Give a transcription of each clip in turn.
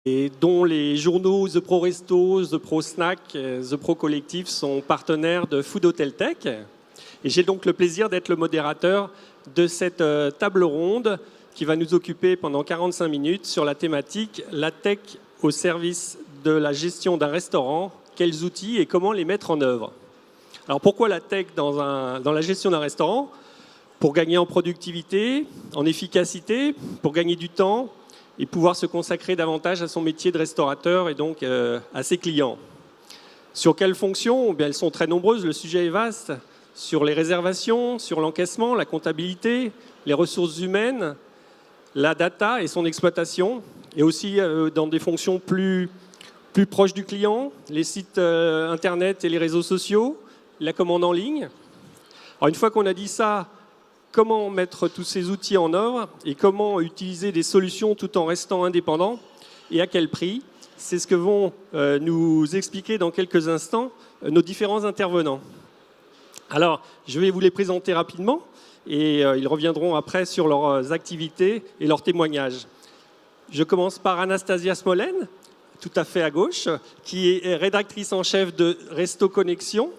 et dont les journaux The Pro Resto, The Pro Snack, The Pro Collectif sont partenaires de Food Hotel Tech. Et j'ai donc le plaisir d'être le modérateur de cette table ronde qui va nous occuper pendant 45 minutes sur la thématique « La tech au service de la gestion d'un restaurant, quels outils et comment les mettre en œuvre ». Alors pourquoi la tech dans la gestion d'un restaurant ? Pour gagner en productivité, en efficacité, pour gagner du temps et pouvoir se consacrer davantage à son métier de restaurateur et donc à ses clients. Sur quelles fonctions ? Bien, elles sont très nombreuses, le sujet est vaste. Sur les réservations, sur l'encaissement, la comptabilité, les ressources humaines, la data et son exploitation, et aussi dans des fonctions plus proches du client, les sites internet et les réseaux sociaux, la commande en ligne. Alors une fois qu'on a dit ça, comment mettre tous ces outils en œuvre et comment utiliser des solutions tout en restant indépendant et à quel prix? C'est ce que vont nous expliquer dans quelques instants nos différents intervenants. Alors, je vais vous les présenter rapidement et ils reviendront après sur leurs activités et leurs témoignages. Je commence par Anastasia Smolen, tout à fait à gauche, qui est rédactrice en chef de Resto Connexion,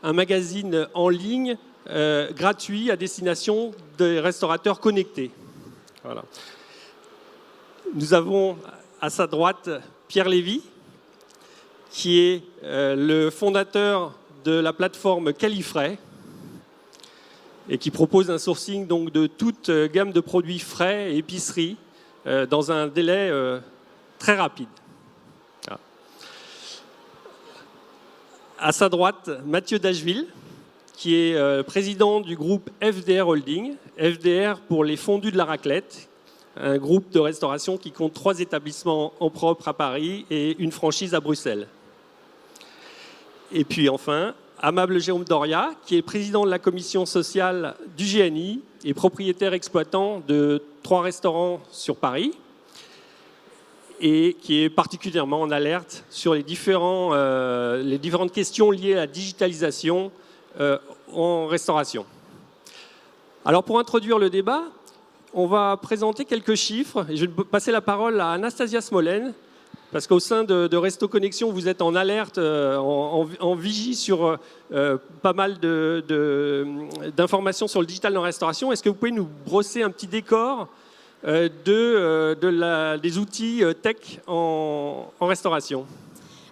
un magazine en ligne gratuit à destination des restaurateurs connectés. Voilà. Nous avons à sa droite Pierre Lévy, qui est le fondateur de la plateforme Califrais et qui propose un sourcing donc, de toute gamme de produits frais et épicerie dans un délai très rapide. Voilà. À sa droite, Mathieu Dacheville, qui est président du groupe FDR Holding, FDR pour les fondus de la raclette, un groupe de restauration qui compte 3 établissements en propre à Paris et une franchise à Bruxelles. Et puis enfin, Amable Jérôme Doria, qui est président de la commission sociale du GNI et propriétaire exploitant de 3 restaurants sur Paris et qui est particulièrement en alerte sur les différentes questions liées à la digitalisation en restauration. Alors pour introduire le débat, on va présenter quelques chiffres et je vais passer la parole à Anastasia Smolen, parce qu'au sein de Resto Connexion, vous êtes en alerte, en vigie sur pas mal d'informations sur le digital dans la restauration. Est-ce que vous pouvez nous brosser un petit décor des outils tech en restauration ?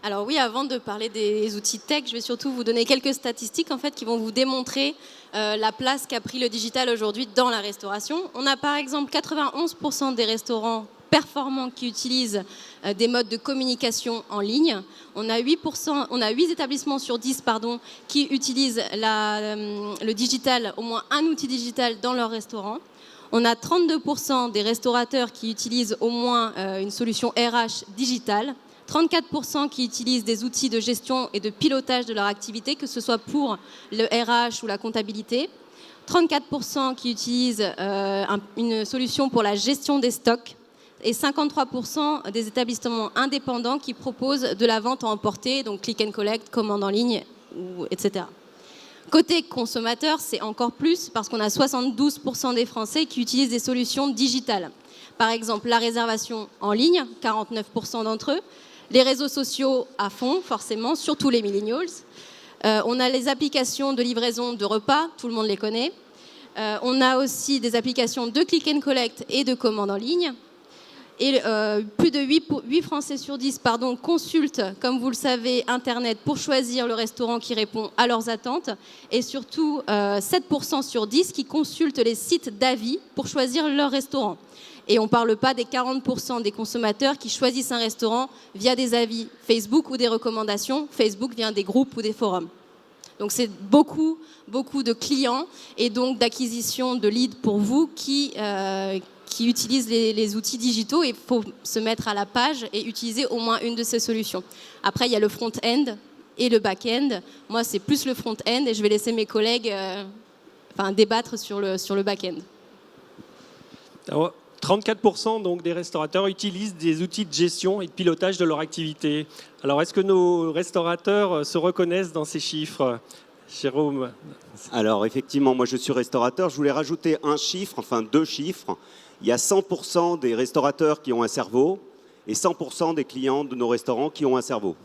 Alors oui, avant de parler des outils tech, je vais surtout vous donner quelques statistiques en fait, qui vont vous démontrer la place qu'a pris le digital aujourd'hui dans la restauration. On a par exemple 91% des restaurants performants qui utilisent des modes de communication en ligne. On a 8 établissements sur 10 qui utilisent le digital, au moins un outil digital dans leur restaurant. On a 32% des restaurateurs qui utilisent au moins une solution RH digitale. 34% qui utilisent des outils de gestion et de pilotage de leur activité, que ce soit pour le RH ou la comptabilité. 34% qui utilisent une solution pour la gestion des stocks. Et 53% des établissements indépendants qui proposent de la vente en emporté, donc click and collect, commande en ligne, etc. Côté consommateur, c'est encore plus parce qu'on a 72% des Français qui utilisent des solutions digitales. Par exemple, la réservation en ligne, 49% d'entre eux. Les réseaux sociaux à fond, forcément, surtout les millennials. On a les applications de livraison de repas, tout le monde les connaît. On a aussi des applications de click and collect et de commande en ligne. Et plus de 8 Français sur 10 consultent, comme vous le savez, Internet pour choisir le restaurant qui répond à leurs attentes. Et surtout, 7% sur 10 qui consultent les sites d'avis pour choisir leur restaurant. Et on ne parle pas des 40% des consommateurs qui choisissent un restaurant via des avis Facebook ou des recommandations Facebook via des groupes ou des forums. Donc c'est beaucoup de clients et donc d'acquisition de leads pour vous qui utilisent les outils digitaux, et il faut se mettre à la page et utiliser au moins une de ces solutions. Après, il y a le front-end et le back-end. Moi, c'est plus le front-end et je vais laisser mes collègues débattre sur le back-end. Alors, 34% donc, des restaurateurs utilisent des outils de gestion et de pilotage de leur activité. Alors, est-ce que nos restaurateurs se reconnaissent dans ces chiffres ? Jérôme ? Alors, effectivement, moi, je suis restaurateur. Je voulais rajouter 2 chiffres. Il y a 100% des restaurateurs qui ont un cerveau et 100% des clients de nos restaurants qui ont un cerveau.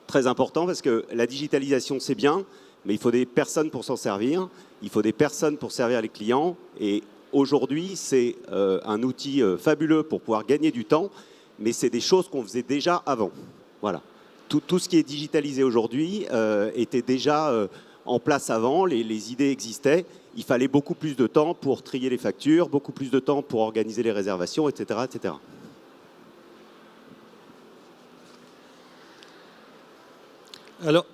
Très important parce que la digitalisation, c'est bien, mais il faut des personnes pour s'en servir, il faut des personnes pour servir les clients. Et aujourd'hui, c'est un outil fabuleux pour pouvoir gagner du temps, mais c'est des choses qu'on faisait déjà avant. Voilà. Tout ce qui est digitalisé aujourd'hui était déjà en place avant, les idées existaient. Il fallait beaucoup plus de temps pour trier les factures, beaucoup plus de temps pour organiser les réservations, etc., etc. Alors,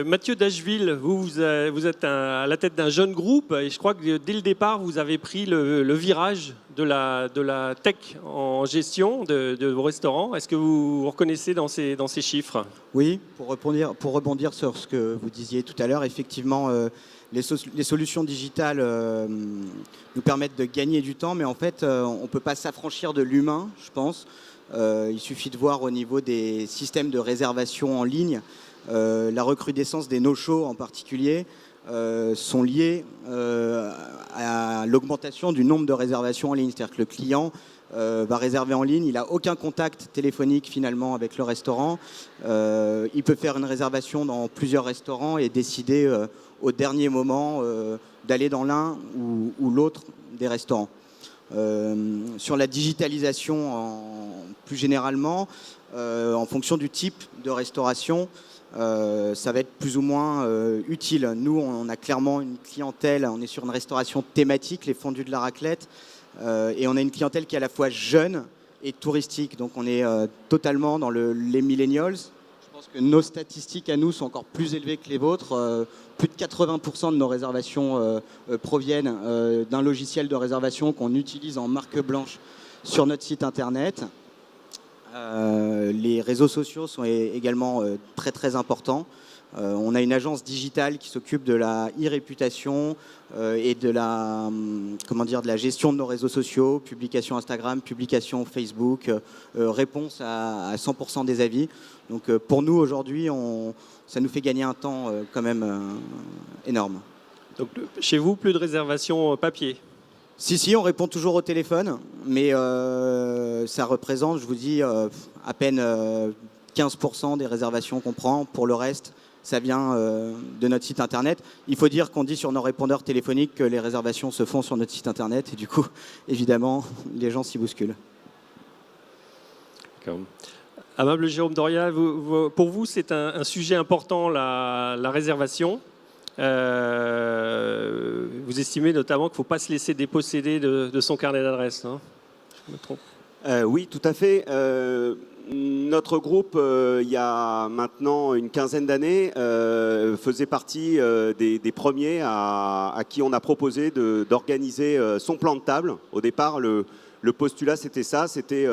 Mathieu Dacheville, vous êtes à la tête d'un jeune groupe et je crois que dès le départ, vous avez pris le virage de la tech en gestion de vos restaurants. Est-ce que vous vous reconnaissez dans ces chiffres? Oui, pour rebondir sur ce que vous disiez tout à l'heure, effectivement, les solutions digitales nous permettent de gagner du temps, mais en fait, on ne peut pas s'affranchir de l'humain, je pense. Il suffit de voir au niveau des systèmes de réservation en ligne, la recrudescence des no-shows en particulier sont liées à l'augmentation du nombre de réservations en ligne. C'est-à-dire que le client va réserver en ligne, il n'a aucun contact téléphonique finalement avec le restaurant. Il peut faire une réservation dans plusieurs restaurants et décider au dernier moment d'aller dans l'un ou l'autre des restaurants. Sur la digitalisation plus généralement, en fonction du type de restauration, ça va être plus ou moins utile. Nous, on a clairement une clientèle, on est sur une restauration thématique, les fondus de la raclette, et on a une clientèle qui est à la fois jeune et touristique. Donc on est totalement dans les millennials. Je pense que nos statistiques à nous sont encore plus élevées que les vôtres. Plus de 80% de nos réservations proviennent d'un logiciel de réservation qu'on utilise en marque blanche sur notre site internet. Les réseaux sociaux sont également très très importants. On a une agence digitale qui s'occupe de la e-réputation et de la gestion de nos réseaux sociaux, publication Instagram, publication Facebook, réponse à 100% des avis. Donc pour nous aujourd'hui, ça nous fait gagner un temps quand même énorme. Donc chez vous, plus de réservations papier? Si, on répond toujours au téléphone, mais ça représente, je vous dis, à peine 15% des réservations qu'on prend. Pour le reste, ça vient de notre site internet. Il faut dire qu'on dit sur nos répondeurs téléphoniques que les réservations se font sur notre site internet et du coup, évidemment, les gens s'y bousculent. D'accord. Amable Jérôme Doria, pour vous, c'est un sujet important, la réservation. Vous estimez notamment qu'il ne faut pas se laisser déposséder de son carnet d'adresses, hein? Je me trompe? Oui, tout à fait. Notre groupe, il y a maintenant une quinzaine d'années, faisait partie des premiers à qui on a proposé d'organiser son plan de table. Au départ, le postulat, c'était ça, c'était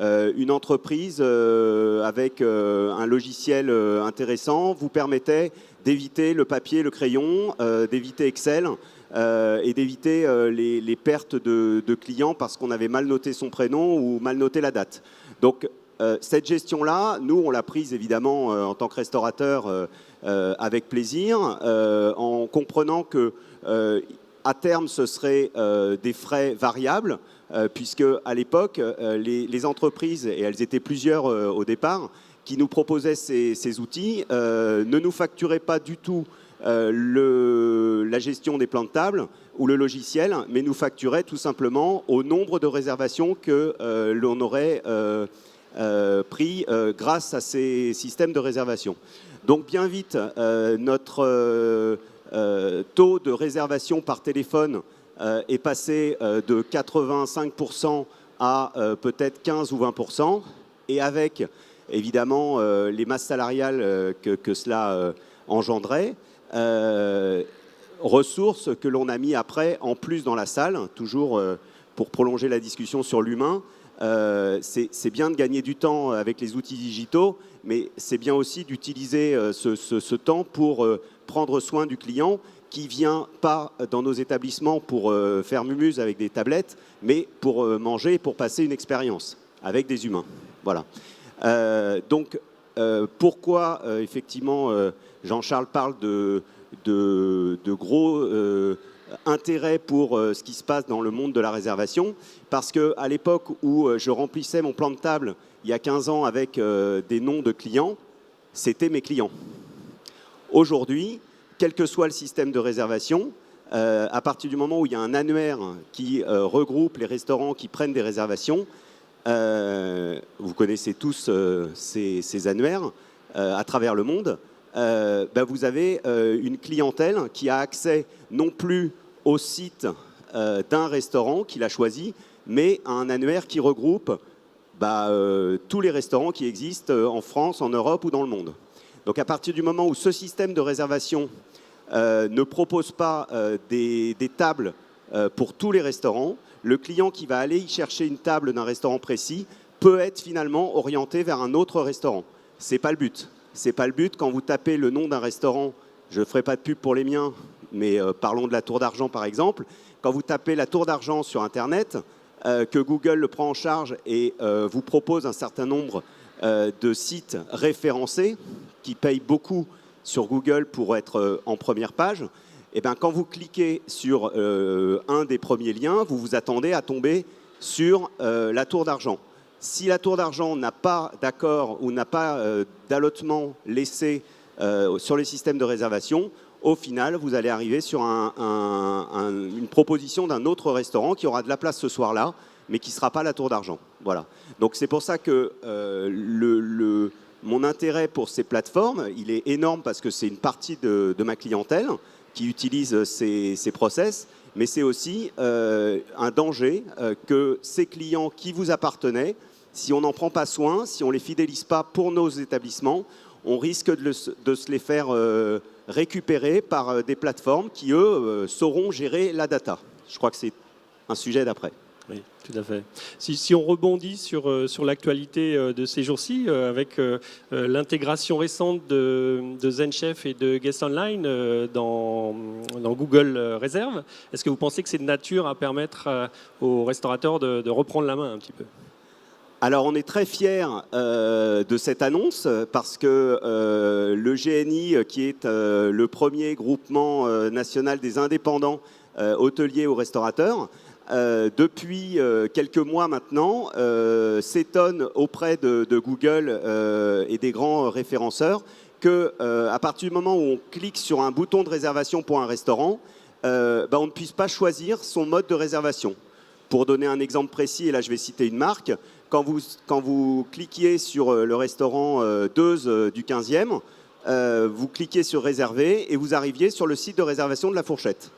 une entreprise avec un logiciel intéressant vous permettait d'éviter le papier, le crayon, d'éviter Excel et d'éviter les pertes de clients parce qu'on avait mal noté son prénom ou mal noté la date. Donc, cette gestion-là, nous, on l'a prise évidemment en tant que restaurateur avec plaisir, en comprenant que à terme, ce serait des frais variables, puisque à l'époque, les entreprises, et elles étaient plusieurs au départ, qui nous proposaient ces outils, ne nous facturaient pas du tout la gestion des plans de table ou le logiciel, mais nous facturaient tout simplement au nombre de réservations que l'on aurait pris grâce à ces systèmes de réservation. Donc bien vite, notre taux de réservation par téléphone est passé de 85% à peut-être 15 ou 20%, et avec évidemment les masses salariales que cela engendrait, ressources que l'on a mis après en plus dans la salle, toujours pour prolonger la discussion sur l'humain. C'est bien de gagner du temps avec les outils digitaux, mais c'est bien aussi d'utiliser ce temps pour prendre soin du client qui vient pas dans nos établissements pour faire mumuse avec des tablettes, mais pour manger et pour passer une expérience avec des humains. Voilà. Donc, pourquoi effectivement Jean-Charles parle de de gros intérêt pour ce qui se passe dans le monde de la réservation, parce qu'à l'époque où je remplissais mon plan de table, il y a 15 ans, avec des noms de clients, c'était mes clients. Aujourd'hui, quel que soit le système de réservation, à partir du moment où il y a un annuaire qui regroupe les restaurants qui prennent des réservations, vous connaissez tous ces annuaires à travers le monde, vous avez une clientèle qui a accès non plus au site d'un restaurant qu'il a choisi, mais à un annuaire qui regroupe tous les restaurants qui existent en France, en Europe ou dans le monde. Donc à partir du moment où ce système de réservation ne propose pas des tables pour tous les restaurants, le client qui va aller y chercher une table d'un restaurant précis peut être finalement orienté vers un autre restaurant. Ce n'est pas le but. C'est pas le but. Quand vous tapez le nom d'un restaurant, je ne ferai pas de pub pour les miens, mais parlons de la Tour d'Argent par exemple. Quand vous tapez la Tour d'Argent sur Internet, que Google le prend en charge et vous propose un certain nombre de sites référencés qui payent beaucoup sur Google pour être en première page, et quand vous cliquez sur un des premiers liens, vous vous attendez à tomber sur la Tour d'Argent. Si la Tour d'Argent n'a pas d'accord ou n'a pas d'allotement laissé sur les systèmes de réservation, au final, vous allez arriver sur une proposition d'un autre restaurant qui aura de la place ce soir-là, mais qui ne sera pas la Tour d'Argent. Voilà. Donc c'est pour ça que mon intérêt pour ces plateformes, il est énorme parce que c'est une partie de ma clientèle qui utilise ces process, mais c'est aussi un danger que ces clients qui vous appartenaient, si on n'en prend pas soin, si on ne les fidélise pas pour nos établissements, on risque de se les faire récupérer par des plateformes qui, eux, sauront gérer la data. Je crois que c'est un sujet d'après. Oui, tout à fait. Si on rebondit sur l'actualité de ces jours-ci, avec l'intégration récente de ZenChef et de Guest Online dans Google Réserve, est-ce que vous pensez que c'est de nature à permettre aux restaurateurs de reprendre la main un petit peu ? Alors, on est très fiers de cette annonce parce que le GNI, qui est le premier groupement national des indépendants hôteliers ou restaurateurs, depuis quelques mois maintenant, s'étonne auprès de Google et des grands référenceurs qu'à partir du moment où on clique sur un bouton de réservation pour un restaurant, on ne puisse pas choisir son mode de réservation. Pour donner un exemple précis, et là je vais citer une marque, quand vous cliquiez sur le restaurant Deuze du 15e, vous cliquez sur réserver et vous arriviez sur le site de réservation de la Fourchette.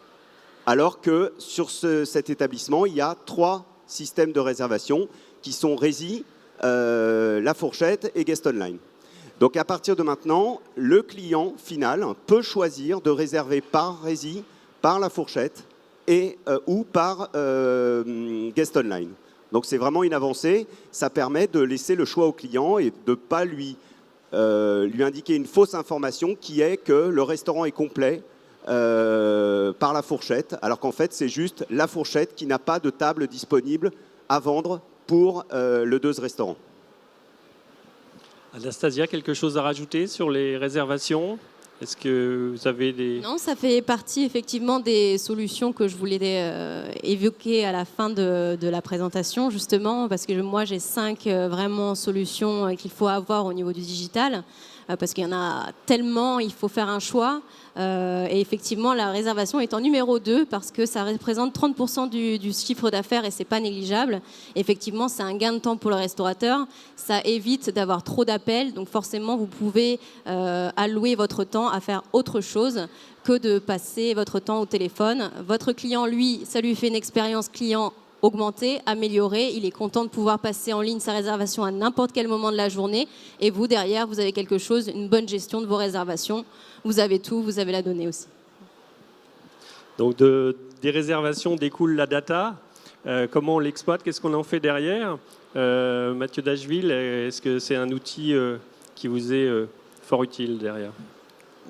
Alors que sur cet établissement, il y a 3 systèmes de réservation qui sont Rési, la Fourchette et Guest Online. Donc à partir de maintenant, le client final peut choisir de réserver par Rési, par la Fourchette ou par Guest Online. Donc c'est vraiment une avancée. Ça permet de laisser le choix au client et de ne pas lui indiquer une fausse information qui est que le restaurant est complet par la Fourchette, alors qu'en fait c'est juste la Fourchette qui n'a pas de table disponible à vendre pour le Deuze restaurant. Anastasia, quelque chose à rajouter sur les réservations ? Est-ce que vous avez des... Non, ça fait partie effectivement des solutions que je voulais évoquer à la fin de la présentation, justement, parce que moi j'ai 5 vraiment solutions qu'il faut avoir au niveau du digital, parce qu'il y en a tellement, il faut faire un choix. Et effectivement, la réservation est en numéro 2 parce que ça représente 30% du chiffre d'affaires et c'est pas négligeable. Effectivement, c'est un gain de temps pour le restaurateur. Ça évite d'avoir trop d'appels. Donc forcément, vous pouvez allouer votre temps à faire autre chose que de passer votre temps au téléphone. Votre client, lui, ça lui fait une expérience client augmenter, améliorer. Il est content de pouvoir passer en ligne sa réservation à n'importe quel moment de la journée. Et vous, derrière, vous avez quelque chose, une bonne gestion de vos réservations. Vous avez tout, vous avez la donnée aussi. Donc des réservations découle la data. Comment on l'exploite ? Qu'est-ce qu'on en fait derrière ? Mathieu Dacheville, est-ce que c'est un outil qui vous est fort utile derrière ?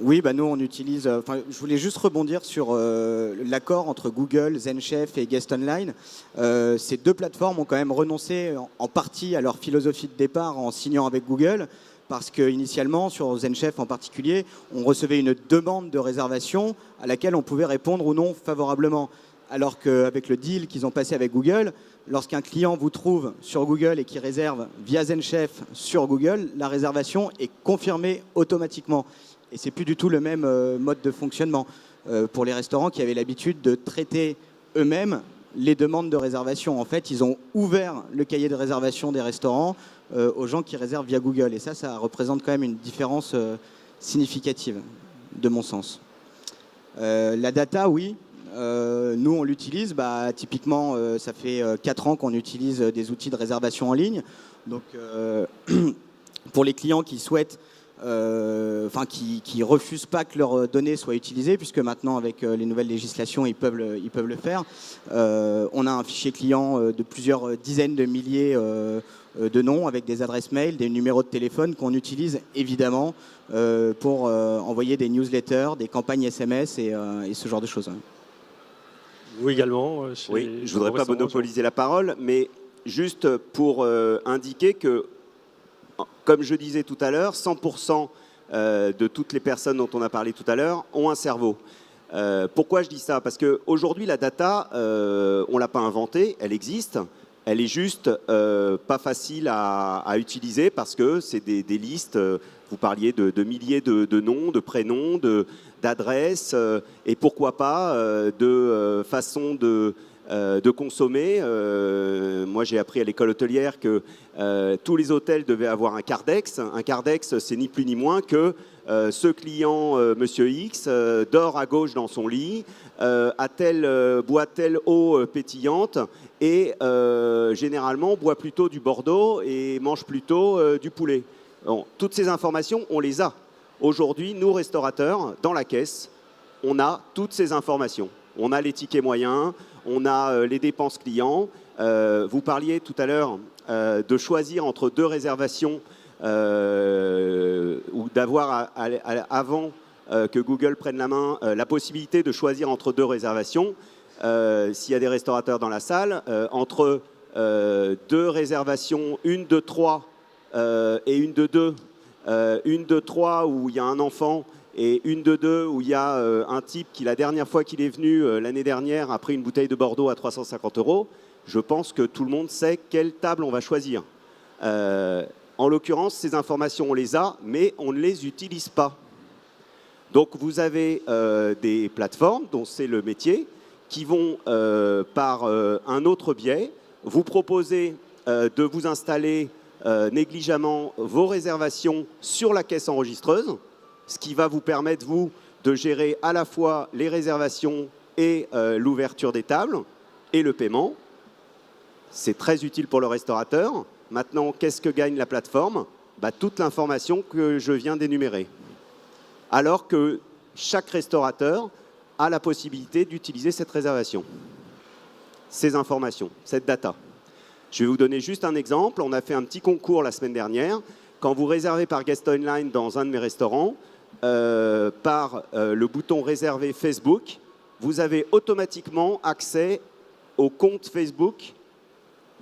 Oui, bah nous on utilise. Je voulais juste rebondir sur l'accord entre Google, ZenChef et Guest Online. Ces deux plateformes ont quand même renoncé en partie à leur philosophie de départ en signant avec Google, parce qu'initialement, sur ZenChef en particulier, on recevait une demande de réservation à laquelle on pouvait répondre ou non favorablement. Alors qu'avec le deal qu'ils ont passé avec Google, lorsqu'un client vous trouve sur Google et qui réserve via ZenChef sur Google, la réservation est confirmée automatiquement. Et c'est plus du tout le même mode de fonctionnement pour les restaurants qui avaient l'habitude de traiter eux-mêmes les demandes de réservation. En fait, ils ont ouvert le cahier de réservation des restaurants aux gens qui réservent via Google. Et ça représente quand même une différence significative, de mon sens. La data, oui. Nous, on l'utilise. Typiquement, ça fait 4 ans qu'on utilise des outils de réservation en ligne. Donc, pour les clients qui souhaitent qui refusent pas que leurs données soient utilisées, puisque maintenant avec les nouvelles législations ils peuvent le faire. On a un fichier client de plusieurs dizaines de milliers de noms avec des adresses mail, des numéros de téléphone qu'on utilise évidemment pour envoyer des newsletters, des campagnes SMS et ce genre de choses. Vous également. Oui, je voudrais pas monopoliser la parole, mais juste pour indiquer que, comme je disais tout à l'heure, 100% de toutes les personnes dont on a parlé tout à l'heure ont un cerveau. Pourquoi je dis ça? Parce qu'aujourd'hui, la data, on ne l'a pas inventée, elle existe. Elle est juste pas facile à utiliser parce que c'est des listes, vous parliez de milliers de noms, de prénoms, d'adresses, et pourquoi pas de façons de consommer. Moi, j'ai appris à l'école hôtelière que tous les hôtels devaient avoir un Cardex. Un Cardex, c'est ni plus ni moins que ce client, Monsieur X, dort à gauche dans son lit, boit telle eau pétillante et généralement boit plutôt du Bordeaux et mange plutôt du poulet. Bon, toutes ces informations, on les a. Aujourd'hui, nous, restaurateurs, dans la caisse, on a toutes ces informations. On a les tickets moyens, on a les dépenses clients. Vous parliez tout à l'heure de choisir entre 2 réservations ou d'avoir, avant que Google prenne la main, la possibilité de choisir entre 2 réservations. S'il y a des restaurateurs dans la salle, entre 2 réservations, une de 3 et une de 2. Une de 3 où il y a un enfant et une de 2 où il y a un type qui, la dernière fois qu'il est venu, l'année dernière, a pris une bouteille de Bordeaux à 350 €, je pense que tout le monde sait quelle table on va choisir. En l'occurrence, ces informations, on les a, mais on ne les utilise pas. Donc vous avez des plateformes, dont c'est le métier, qui vont, par un autre biais, vous proposer de vous installer négligemment vos réservations sur la caisse enregistreuse, ce qui va vous permettre, vous, de gérer à la fois les réservations et l'ouverture des tables et le paiement. C'est très utile pour le restaurateur. Maintenant, qu'est-ce que gagne la plateforme? Toute l'information que je viens d'énumérer. Alors que chaque restaurateur a la possibilité d'utiliser cette réservation, ces informations, cette data. Je vais vous donner juste un exemple. On a fait un petit concours la semaine dernière. Quand vous réservez par Guest Online dans un de mes restaurants, par le bouton réserver Facebook, vous avez automatiquement accès au compte Facebook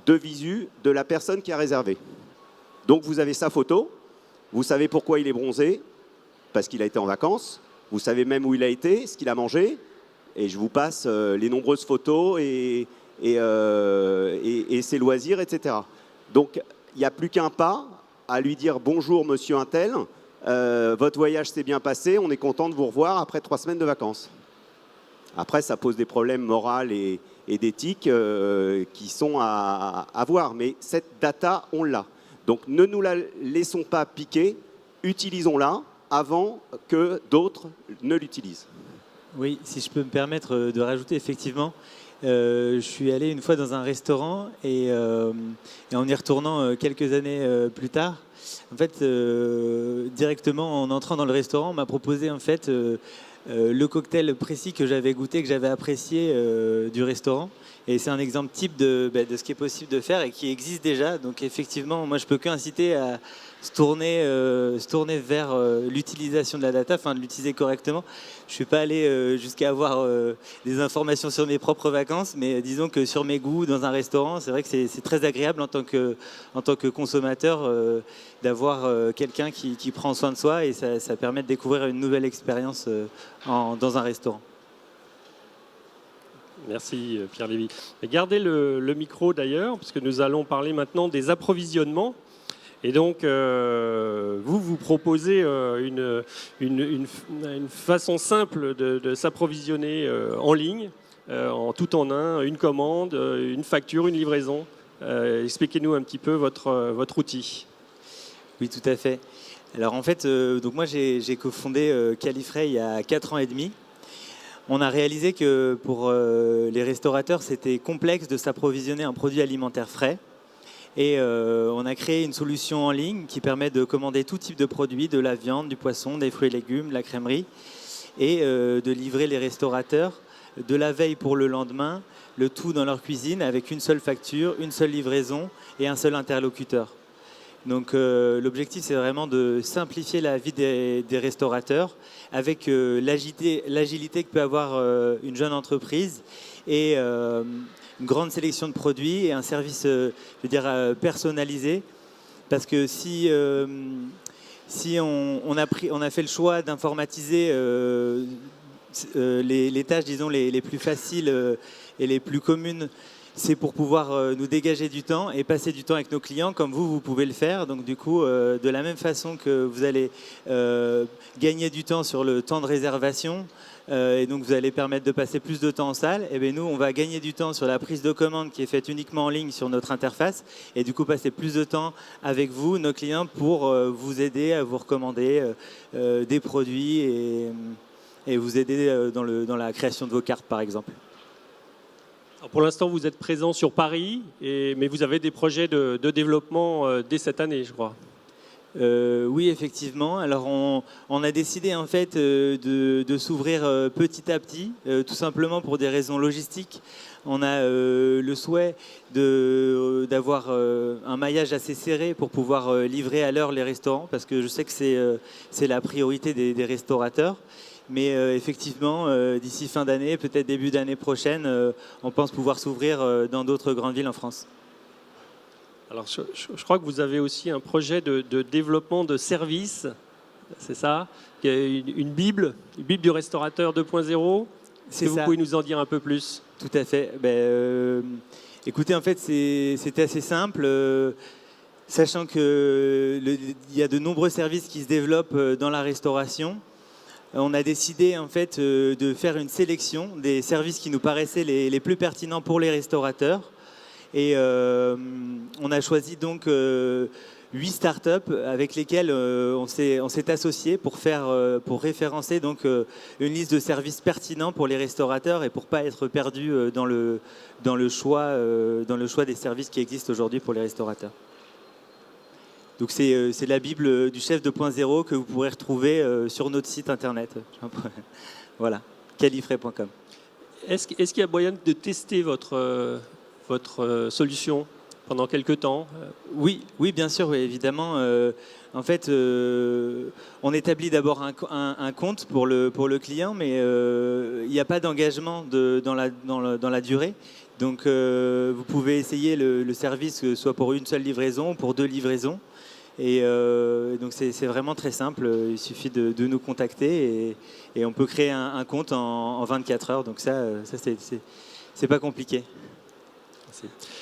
de visu de la personne qui a réservé. Donc vous avez sa photo, vous savez pourquoi il est bronzé, parce qu'il a été en vacances, vous savez même où il a été, ce qu'il a mangé, et je vous passe les nombreuses photos et ses loisirs, etc. Donc il n'y a plus qu'un pas à lui dire bonjour monsieur Untel, votre voyage s'est bien passé, on est content de vous revoir après 3 semaines de vacances. Après, ça pose des problèmes moraux et d'éthique qui sont à voir, mais cette data, on l'a. Donc ne nous la laissons pas piquer, utilisons-la avant que d'autres ne l'utilisent. Oui, si je peux me permettre de rajouter, effectivement, je suis allé une fois dans un restaurant et en y retournant quelques années plus tard, en fait, directement en entrant dans le restaurant, on m'a proposé en fait le cocktail précis que j'avais goûté, que j'avais apprécié du restaurant. Et c'est un exemple type de ce qui est possible de faire et qui existe déjà. Donc effectivement, moi je peux qu'inciter à se tourner vers l'utilisation de la data, enfin de l'utiliser correctement. Je ne suis pas allé jusqu'à avoir des informations sur mes propres vacances, mais disons que sur mes goûts dans un restaurant, c'est vrai que c'est très agréable en tant que consommateur d'avoir quelqu'un qui prend soin de soi, et ça permet de découvrir une nouvelle expérience dans un restaurant. Merci Pierre Lévy. Et gardez le micro d'ailleurs, parce que nous allons parler maintenant des approvisionnements. Et donc, vous proposez une façon simple de s'approvisionner en ligne, en tout en un, une commande, une facture, une livraison. Expliquez-nous un petit peu votre outil. Oui, tout à fait. Alors en fait, donc moi j'ai cofondé Califray il y a 4 ans et demi. On a réalisé que pour les restaurateurs, c'était complexe de s'approvisionner en produits alimentaires frais. Et on a créé une solution en ligne qui permet de commander tout type de produits, de la viande, du poisson, des fruits et légumes, de la crèmerie, et de livrer les restaurateurs de la veille pour le lendemain, le tout dans leur cuisine avec une seule facture, une seule livraison et un seul interlocuteur. Donc l'objectif, c'est vraiment de simplifier la vie des restaurateurs avec l'agilité que peut avoir une jeune entreprise et une grande sélection de produits et un service, je veux dire, personnalisé. Parce que si on a fait le choix d'informatiser les tâches, disons, les plus faciles et les plus communes, c'est pour pouvoir nous dégager du temps et passer du temps avec nos clients comme vous pouvez le faire. Donc du coup, de la même façon que vous allez gagner du temps sur le temps de réservation, et donc vous allez permettre de passer plus de temps en salle, et bien nous, on va gagner du temps sur la prise de commande qui est faite uniquement en ligne sur notre interface, et du coup passer plus de temps avec vous, nos clients, pour vous aider à vous recommander des produits et vous aider dans la création de vos cartes, par exemple. Alors pour l'instant, vous êtes présent sur Paris, mais vous avez des projets de développement dès cette année, je crois. Oui, effectivement. Alors, on a décidé en fait de s'ouvrir petit à petit, tout simplement pour des raisons logistiques. On a le souhait d'avoir un maillage assez serré pour pouvoir livrer à l'heure les restaurants, parce que je sais que c'est la priorité des restaurateurs. Mais effectivement, d'ici fin d'année, peut-être début d'année prochaine, on pense pouvoir s'ouvrir dans d'autres grandes villes en France. Alors, je crois que vous avez aussi un projet de développement de services, c'est ça? Une Bible du restaurateur 2.0. Est-ce que vous pouvez nous en dire un peu plus? Tout à fait. Écoutez, en fait, c'était assez simple. Sachant qu'il y a de nombreux services qui se développent dans la restauration, on a décidé en fait de faire une sélection des services qui nous paraissaient les plus pertinents pour les restaurateurs. Et on a choisi donc 8 startups avec lesquelles on s'est associé pour référencer donc une liste de services pertinents pour les restaurateurs et pour pas être perdu dans le choix des services qui existent aujourd'hui pour les restaurateurs. Donc c'est la Bible du chef 2.0 que vous pourrez retrouver sur notre site internet. Voilà, califray.com. Est-ce qu'il y a moyen de tester votre solution pendant quelques temps? Oui, bien sûr, oui, évidemment. En fait, on établit d'abord un compte pour le client, mais il n'y a pas d'engagement dans la durée. Donc, vous pouvez essayer le service, soit pour une seule livraison ou pour 2 livraisons. Et donc, c'est vraiment très simple. Il suffit de nous contacter et on peut créer un compte en 24 heures. Donc, ça c'est pas compliqué.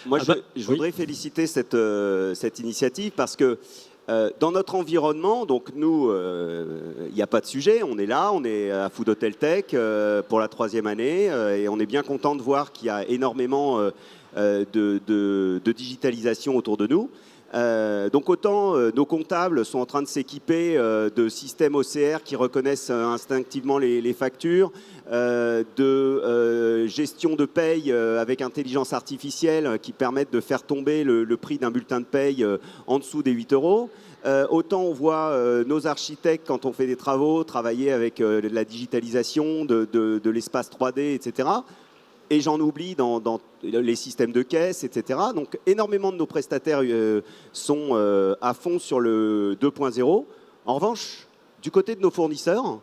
Moi, je voudrais féliciter cette initiative parce que dans notre environnement, donc nous, il n'y a pas de sujet, on est là, on est à Food Hotel Tech pour la 3e année et on est bien content de voir qu'il y a énormément de digitalisation autour de nous. Donc autant nos comptables sont en train de s'équiper de systèmes OCR qui reconnaissent instinctivement les factures, de gestion de paye avec intelligence artificielle qui permettent de faire tomber le prix d'un bulletin de paye en dessous des 8 euros. Autant on voit nos architectes, quand on fait des travaux, travailler avec la digitalisation de l'espace 3D, etc. et j'en oublie dans les systèmes de caisse, etc. Donc énormément de nos prestataires sont à fond sur le 2.0. En revanche, du côté de nos fournisseurs,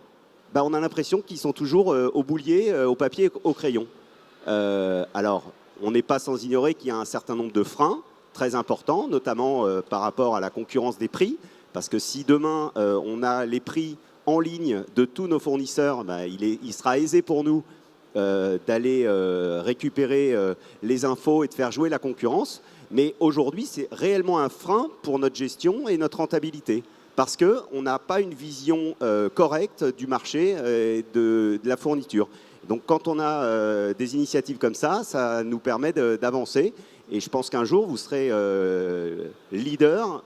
on a l'impression qu'ils sont toujours au boulier, au papier, au crayon. Alors, on n'est pas sans ignorer qu'il y a un certain nombre de freins très importants, notamment par rapport à la concurrence des prix, parce que si demain on a les prix en ligne de tous nos fournisseurs, il sera aisé pour nous d'aller récupérer les infos et de faire jouer la concurrence. Mais aujourd'hui, c'est réellement un frein pour notre gestion et notre rentabilité, parce qu'on n'a pas une vision correcte du marché et de la fourniture. Donc quand on a des initiatives comme ça nous permet d'avancer. Et je pense qu'un jour, vous serez leader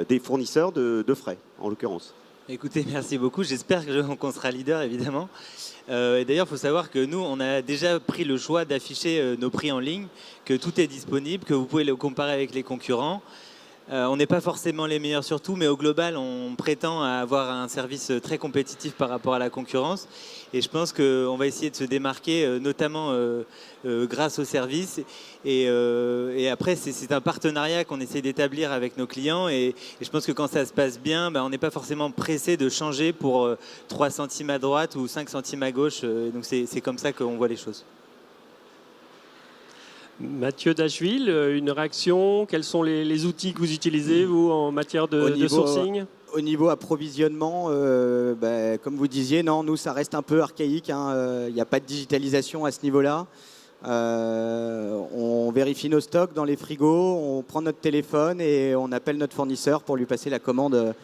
des fournisseurs de frais, en l'occurrence. Écoutez, merci beaucoup. J'espère qu'on sera leader, évidemment. Et d'ailleurs, il faut savoir que nous, on a déjà pris le choix d'afficher nos prix en ligne, que tout est disponible, que vous pouvez le comparer avec les concurrents. On n'est pas forcément les meilleurs sur tout, mais au global, on prétend avoir un service très compétitif par rapport à la concurrence. Et je pense qu'on va essayer de se démarquer, notamment grâce au service. Et après, c'est un partenariat qu'on essaie d'établir avec nos clients. Et je pense que quand ça se passe bien, on n'est pas forcément pressé de changer pour 3 centimes à droite ou 5 centimes à gauche. Donc c'est comme ça qu'on voit les choses. Mathieu Dacheville, une réaction? Quels sont les outils que vous utilisez, vous, en matière de sourcing? Au niveau approvisionnement, comme vous disiez, non, nous, ça reste un peu archaïque. Il n'y a pas de digitalisation à ce niveau-là. On vérifie nos stocks dans les frigos, on prend notre téléphone et on appelle notre fournisseur pour lui passer la commande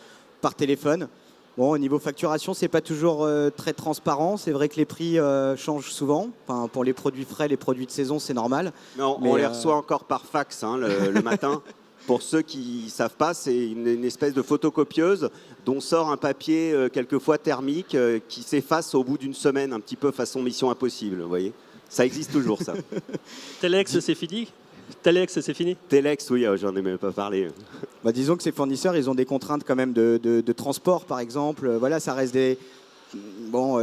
par téléphone. Bon, au niveau facturation, c'est pas toujours très transparent. C'est vrai que les prix changent souvent. Enfin, pour les produits frais, les produits de saison, c'est normal. Non, on les reçoit encore par fax le matin. Pour ceux qui ne savent pas, c'est une espèce de photocopieuse dont sort un papier quelquefois thermique qui s'efface au bout d'une semaine, un petit peu façon Mission Impossible, vous voyez. Ça existe toujours, ça. Telex, c'est fini? Telex, c'est fini? Telex, oui, j'en ai même pas parlé. Disons que ces fournisseurs, ils ont des contraintes quand même de transport, par exemple. Voilà, ça reste des... Bon,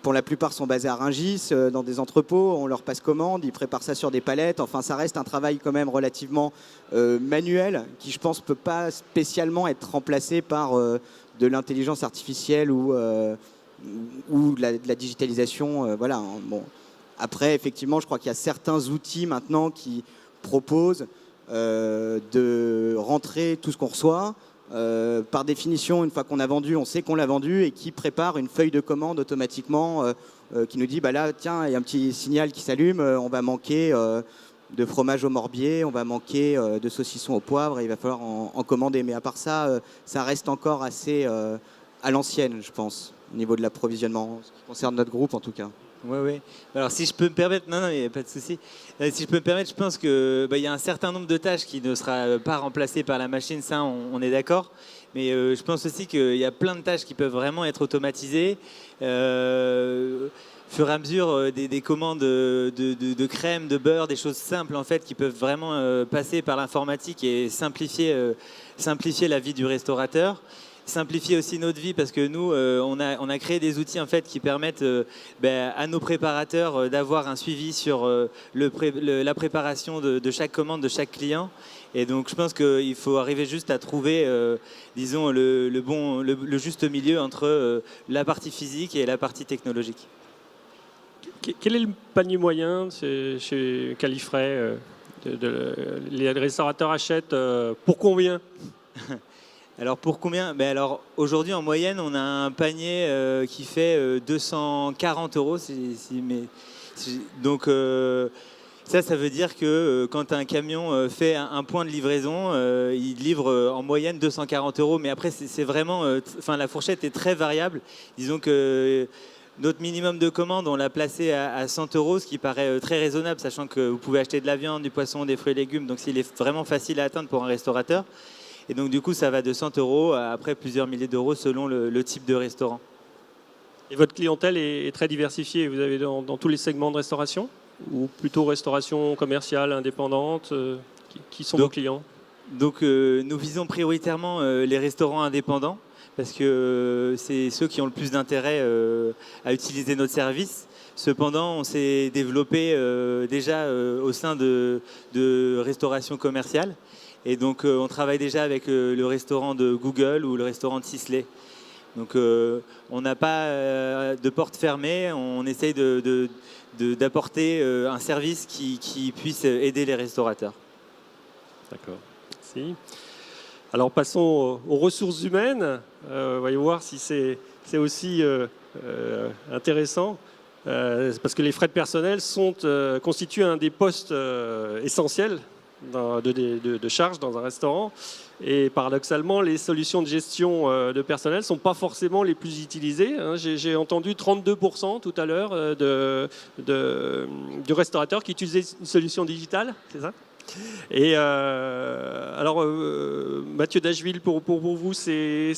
pour la plupart, sont basés à Rungis, dans des entrepôts. On leur passe commande, ils préparent ça sur des palettes. Enfin, ça reste un travail quand même relativement manuel, qui, je pense, peut pas spécialement être remplacé par de l'intelligence artificielle ou de la digitalisation. Voilà. Bon. Après, effectivement, je crois qu'il y a certains outils maintenant qui proposent de rentrer tout ce qu'on reçoit. Par définition, une fois qu'on a vendu, on sait qu'on l'a vendu et qui prépare une feuille de commande automatiquement qui nous dit là, tiens, il y a un petit signal qui s'allume, on va manquer de fromage au morbier, on va manquer de saucisson au poivre et il va falloir en commander. Mais à part ça, ça reste encore assez à l'ancienne, je pense, au niveau de l'approvisionnement, ce qui concerne notre groupe en tout cas. Oui. Alors si je peux me permettre, non, il n'y a pas de souci. Si je peux me permettre, je pense qu'il y a un certain nombre de tâches qui ne sera pas remplacées par la machine, ça on est d'accord. Mais je pense aussi qu'il y a plein de tâches qui peuvent vraiment être automatisées. Fur et à mesure des commandes de crème, de beurre, des choses simples en fait qui peuvent vraiment passer par l'informatique et simplifier la vie du restaurateur. Simplifier aussi notre vie parce que nous, on a créé des outils en fait qui permettent à nos préparateurs d'avoir un suivi sur la préparation de chaque commande de chaque client. Et donc je pense qu'il faut arriver juste à trouver, disons, le juste milieu entre la partie physique et la partie technologique. Quel est le panier moyen chez Califray? Les restaurateurs achètent pour combien? Alors pour combien? Alors aujourd'hui en moyenne on a un panier qui fait 240 €. Donc ça veut dire que quand un camion fait un point de livraison, il livre en moyenne 240 €. Mais après c'est vraiment, la fourchette est très variable. Disons que notre minimum de commande, on l'a placé à 100 €, ce qui paraît très raisonnable, sachant que vous pouvez acheter de la viande, du poisson, des fruits et légumes. Donc il est vraiment facile à atteindre pour un restaurateur. Et donc, du coup, ça va de 100 € à après plusieurs milliers d'euros selon le type de restaurant. Et votre clientèle est très diversifiée. Vous avez dans tous les segments de restauration? Ou plutôt restauration commerciale, indépendante? Qui sont vos clients? Donc, nous visons prioritairement les restaurants indépendants parce que c'est ceux qui ont le plus d'intérêt à utiliser notre service. Cependant, on s'est développé déjà au sein de restauration commerciale. Et donc, on travaille déjà avec le restaurant de Google ou le restaurant de Sisley. Donc, on n'a pas de porte fermée. On essaye d'apporter un service qui puisse aider les restaurateurs. D'accord, merci. Alors passons aux ressources humaines. Voyons voir si c'est aussi intéressant. Parce que les frais de personnel constituent un des postes essentiels de charge dans un restaurant. Et paradoxalement, les solutions de gestion de personnel ne sont pas forcément les plus utilisées. J'ai entendu 32% tout à l'heure de restaurateurs qui utilisaient une solution digitale, c'est ça ? Et alors, Mathieu Dacheville, pour vous, c'est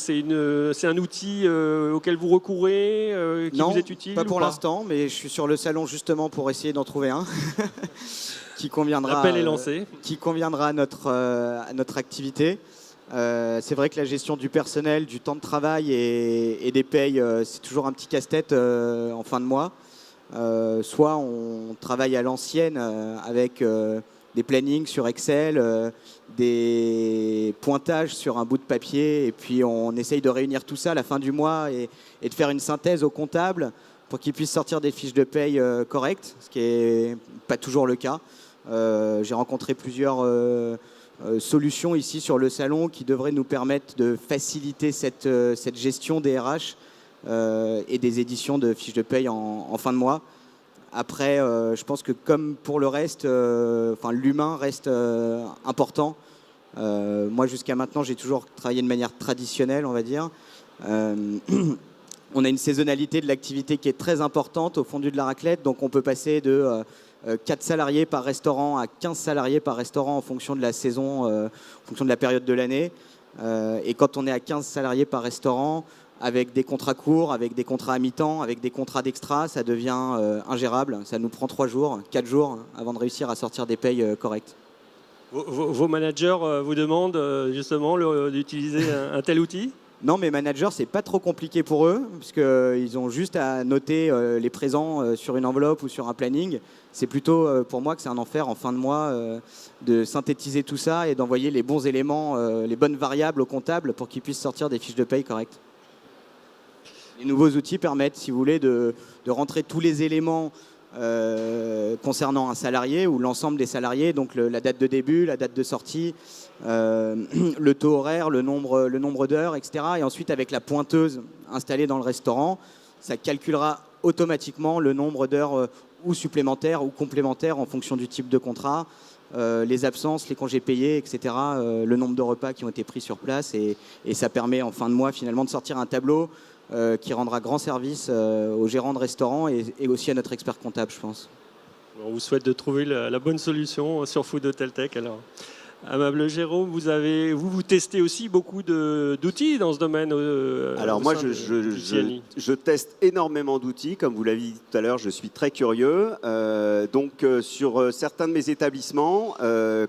un outil auquel vous recourez, qui Non, vous est utile pas pour ou l'instant, mais je suis sur le salon justement pour essayer d'en trouver un qui conviendra. L'appel est lancé. Qui conviendra à notre activité. C'est vrai que la gestion du personnel, du temps de travail et des payes, c'est toujours un petit casse-tête en fin de mois. Soit on travaille à l'ancienne avec des plannings sur Excel, des pointages sur un bout de papier, et puis on essaye de réunir tout ça à la fin du mois et de faire une synthèse au comptable pour qu'il puisse sortir des fiches de paye correctes, ce qui n'est pas toujours le cas. J'ai rencontré plusieurs solutions ici sur le salon qui devraient nous permettre de faciliter cette gestion des RH et des éditions de fiches de paye en fin de mois. Après, je pense que comme pour le reste, l'humain reste important. Moi, jusqu'à maintenant, j'ai toujours travaillé de manière traditionnelle, on va dire. On a une saisonnalité de l'activité qui est très importante au fondu de la raclette. Donc, on peut passer de 4 salariés par restaurant à 15 salariés par restaurant en fonction de la saison, en fonction de la période de l'année. Et quand on est à 15 salariés par restaurant, avec des contrats courts, avec des contrats à mi-temps, avec des contrats d'extra, ça devient ingérable. Ça nous prend 3 jours, 4 jours avant de réussir à sortir des payes correctes. Vos managers vous demandent justement d'utiliser un tel outil ? Non, mes managers, c'est pas trop compliqué pour eux, parce qu'ils ont juste à noter les présents sur une enveloppe ou sur un planning. C'est plutôt pour moi que c'est un enfer en fin de mois de synthétiser tout ça et d'envoyer les bons éléments, les bonnes variables au comptable pour qu'ils puissent sortir des fiches de paye correctes. Les nouveaux outils permettent, si vous voulez, de rentrer tous les éléments concernant un salarié ou l'ensemble des salariés, donc la date de début, la date de sortie, le taux horaire, le nombre d'heures, etc. Et ensuite, avec la pointeuse installée dans le restaurant, ça calculera automatiquement le nombre d'heures ou supplémentaires ou complémentaires en fonction du type de contrat, les absences, les congés payés, etc., le nombre de repas qui ont été pris sur place. Et ça permet en fin de mois, finalement, de sortir un tableau qui rendra grand service aux gérants de restaurants et aussi à notre expert comptable, je pense. On vous souhaite de trouver la bonne solution sur Food Hotel Tech. Alors, Amable Jérôme, vous testez aussi beaucoup d'outils dans ce domaine. Alors moi, je teste énormément d'outils. Comme vous l'avez dit tout à l'heure, je suis très curieux. Donc, sur certains de mes établissements,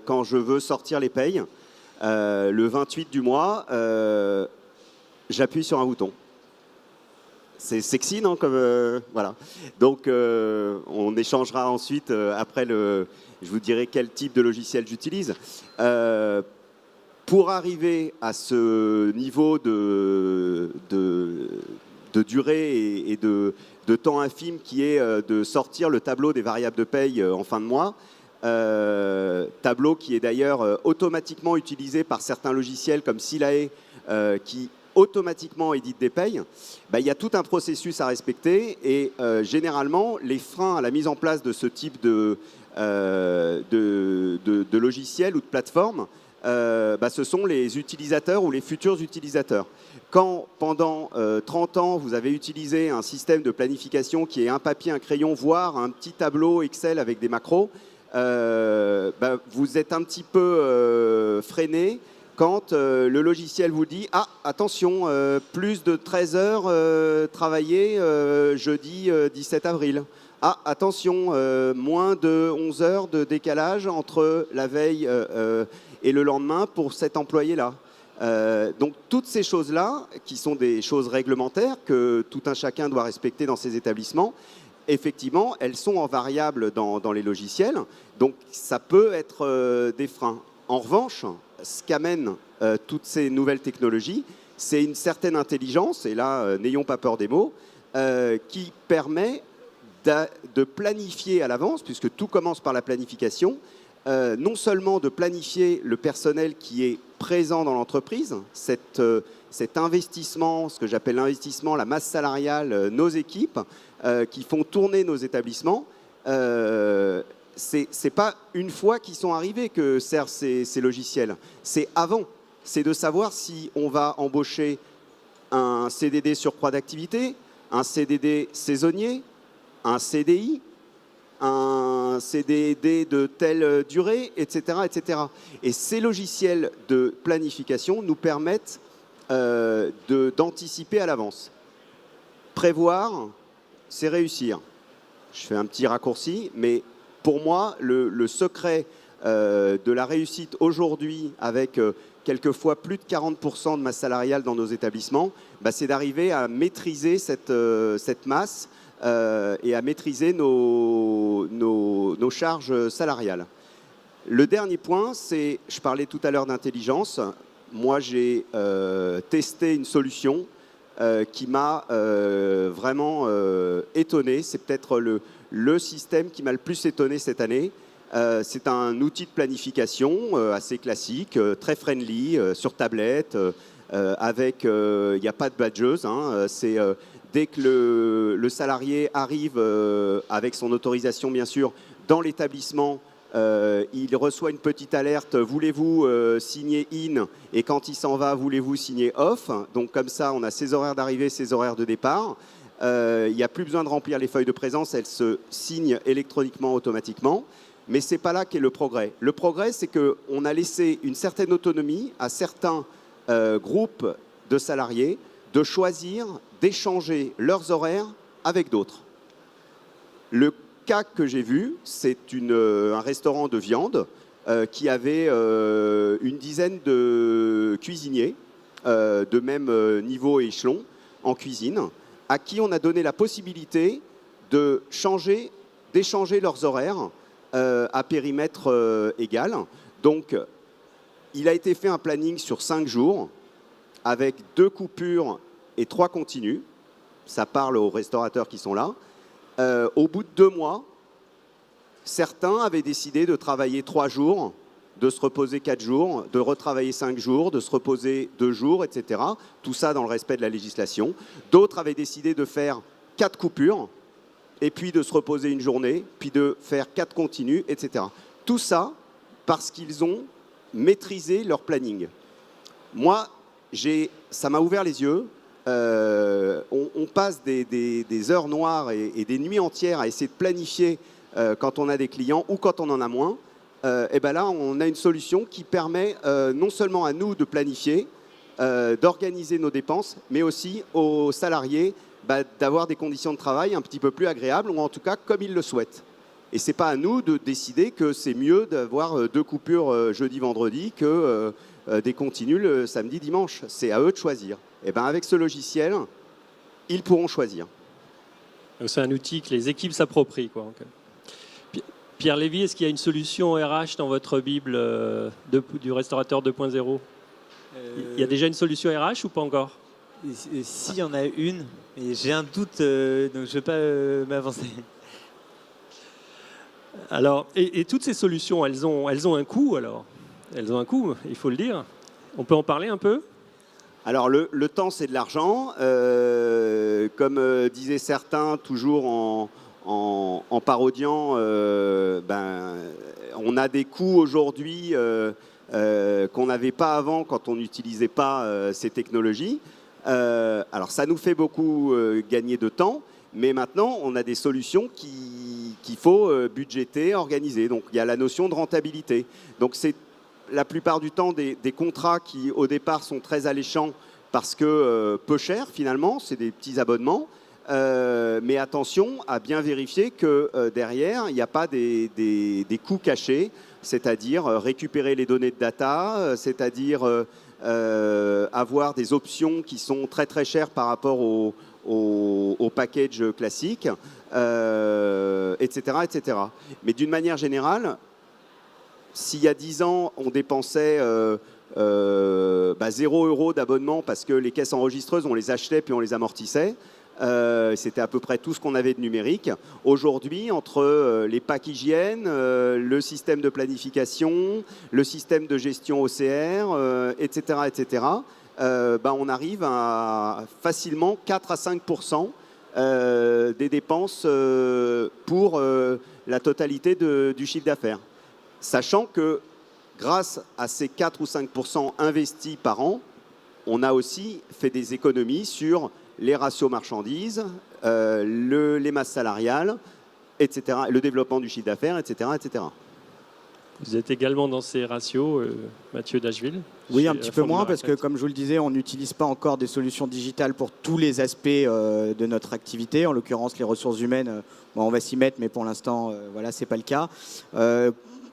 quand je veux sortir les payes, le 28 du mois, j'appuie sur un bouton. C'est sexy, non voilà. Donc, on échangera ensuite, après je vous dirai quel type de logiciel j'utilise. Pour arriver à ce niveau de durée et de temps infime qui est de sortir le tableau des variables de paye en fin de mois, tableau qui est d'ailleurs automatiquement utilisé par certains logiciels comme Silae, qui automatiquement édite des payes, il y a tout un processus à respecter et généralement les freins à la mise en place de ce type de logiciel ou de plateforme, ce sont les utilisateurs ou les futurs utilisateurs. Quand pendant 30 ans vous avez utilisé un système de planification qui est un papier, un crayon, voire un petit tableau Excel avec des macros, vous êtes un petit peu freiné quand le logiciel vous dit « Ah, attention, plus de 13 heures travaillées jeudi 17 avril. Ah, attention, moins de 11 heures de décalage entre la veille et le lendemain pour cet employé-là. » Donc, toutes ces choses-là, qui sont des choses réglementaires que tout un chacun doit respecter dans ses établissements, effectivement, elles sont en variable dans les logiciels, donc ça peut être des freins. En revanche, ce qu'amènent toutes ces nouvelles technologies, c'est une certaine intelligence, et là, n'ayons pas peur des mots, qui permet de planifier à l'avance, puisque tout commence par la planification, non seulement de planifier le personnel qui est présent dans l'entreprise, cet investissement, ce que j'appelle l'investissement, la masse salariale, nos équipes qui font tourner nos établissements, c'est pas une fois qu'ils sont arrivés que servent ces logiciels, c'est avant. C'est de savoir si on va embaucher un CDD surcroît d'activité, un CDD saisonnier, un CDI, un CDD de telle durée, etc., etc. Et ces logiciels de planification nous permettent d'anticiper à l'avance. Prévoir, c'est réussir. Je fais un petit raccourci, mais pour moi, le secret de la réussite aujourd'hui, avec quelquefois plus de 40% de masse salariale dans nos établissements, c'est d'arriver à maîtriser cette masse et à maîtriser nos charges salariales. Le dernier point, c'est, je parlais tout à l'heure d'intelligence, moi j'ai testé une solution qui m'a vraiment étonné, c'est peut-être le système qui m'a le plus étonné cette année. C'est un outil de planification assez classique, très friendly, sur tablette, avec, il n'y a pas de badges, hein, c'est dès que le salarié arrive avec son autorisation bien sûr dans l'établissement, il reçoit une petite alerte, voulez-vous signer in, et quand il s'en va, voulez-vous signer off. Donc comme ça, on a ses horaires d'arrivée, ses horaires de départ. Il n'y a plus besoin de remplir les feuilles de présence, elles se signent électroniquement, automatiquement. Mais ce n'est pas là qu'est le progrès. Le progrès, c'est qu'on a laissé une certaine autonomie à certains groupes de salariés de choisir, d'échanger leurs horaires avec d'autres. Le cas que j'ai vu, c'est un restaurant de viande qui avait une dizaine de cuisiniers de même niveau et échelon en cuisine, à qui on a donné la possibilité d'échanger leurs horaires à périmètre égal. Donc, il a été fait un planning sur 5 jours avec 2 coupures et 3 continues. Ça parle aux restaurateurs qui sont là. Au bout de 2 mois, certains avaient décidé de travailler 3 jours, de se reposer 4 jours, de retravailler 5 jours, de se reposer 2 jours, etc. Tout ça dans le respect de la législation. D'autres avaient décidé de faire 4 coupures, et puis de se reposer une journée, puis de faire 4 continues, etc. Tout ça parce qu'ils ont maîtrisé leur planning. Moi, ça m'a ouvert les yeux. On passe des heures noires et des nuits entières à essayer de planifier quand on a des clients ou quand on en a moins. Et ben là, on a une solution qui permet non seulement à nous de planifier, d'organiser nos dépenses, mais aussi aux salariés d'avoir des conditions de travail un petit peu plus agréables, ou en tout cas comme ils le souhaitent. Et ce n'est pas à nous de décider que c'est mieux d'avoir 2 coupures jeudi-vendredi que des continues le samedi-dimanche. C'est à eux de choisir. Et ben avec ce logiciel, ils pourront choisir. C'est un outil que les équipes s'approprient, quoi. Pierre Lévy, est-ce qu'il y a une solution RH dans votre Bible du restaurateur 2.0 ? Il y a déjà une solution RH ou pas encore ? S'il y en a une, et j'ai un doute, donc je ne vais pas m'avancer. Alors, et toutes ces solutions, elles ont un coût, alors ? Elles ont un coût, il faut le dire. On peut en parler un peu ? Alors, le temps, c'est de l'argent. Comme disaient certains, toujours en parodiant, on a des coûts aujourd'hui qu'on n'avait pas avant quand on n'utilisait pas ces technologies. Alors, ça nous fait beaucoup gagner de temps, mais maintenant, on a des solutions qu'il faut budgéter, organiser. Donc, il y a la notion de rentabilité. Donc, c'est la plupart du temps des contrats qui, au départ, sont très alléchants parce que peu chers, finalement. C'est des petits abonnements. Mais attention à bien vérifier que derrière, il n'y a pas des coûts cachés, c'est-à-dire récupérer les données de data, c'est-à-dire avoir des options qui sont très très chères par rapport au package classique. etc., etc. Mais d'une manière générale, s'il y a 10 ans, on dépensait 0 € d'abonnement parce que les caisses enregistreuses, on les achetait puis on les amortissait, c'était à peu près tout ce qu'on avait de numérique. Aujourd'hui, entre les packs hygiène, le système de planification, le système de gestion OCR, etc., etc., on arrive à facilement 4 à 5% des dépenses pour la totalité du chiffre d'affaires. Sachant que grâce à ces 4 ou 5% investis par an, on a aussi fait des économies sur les ratios marchandises, les masses salariales, etc., le développement du chiffre d'affaires, etc., etc. Vous êtes également dans ces ratios, Mathieu Dacheville? Oui, un petit peu moins, parce que comme je vous le disais, on n'utilise pas encore des solutions digitales pour tous les aspects de notre activité. En l'occurrence, les ressources humaines, on va s'y mettre, mais pour l'instant, voilà, ce n'est pas le cas.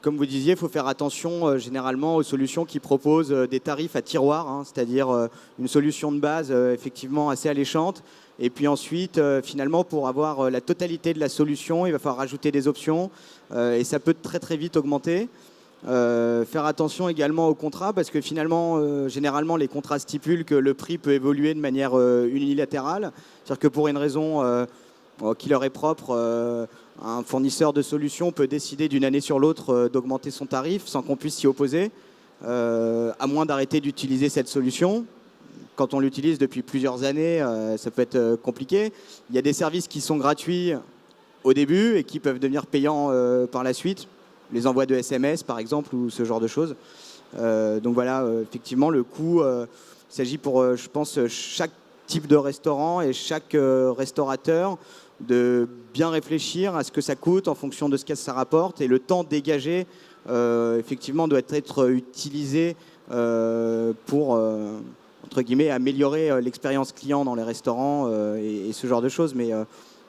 Comme vous disiez, il faut faire attention généralement aux solutions qui proposent des tarifs à tiroir, hein, c'est-à-dire une solution de base effectivement assez alléchante. Et puis ensuite, finalement, pour avoir la totalité de la solution, il va falloir rajouter des options et ça peut très très vite augmenter. Faire attention également aux contrats parce que finalement, généralement, les contrats stipulent que le prix peut évoluer de manière unilatérale. C'est-à-dire que pour une raison qui leur est propre, un fournisseur de solutions peut décider d'une année sur l'autre d'augmenter son tarif sans qu'on puisse s'y opposer, à moins d'arrêter d'utiliser cette solution. Quand on l'utilise depuis plusieurs années, ça peut être compliqué. Il y a des services qui sont gratuits au début et qui peuvent devenir payants par la suite. Les envois de SMS, par exemple, ou ce genre de choses. Donc voilà, effectivement, le coût, il s'agit pour, je pense, chaque type de restaurant et chaque restaurateur de bien réfléchir à ce que ça coûte en fonction de ce que ça rapporte. Et le temps dégagé, effectivement, doit être utilisé pour... entre guillemets, améliorer l'expérience client dans les restaurants et ce genre de choses. Mais il ne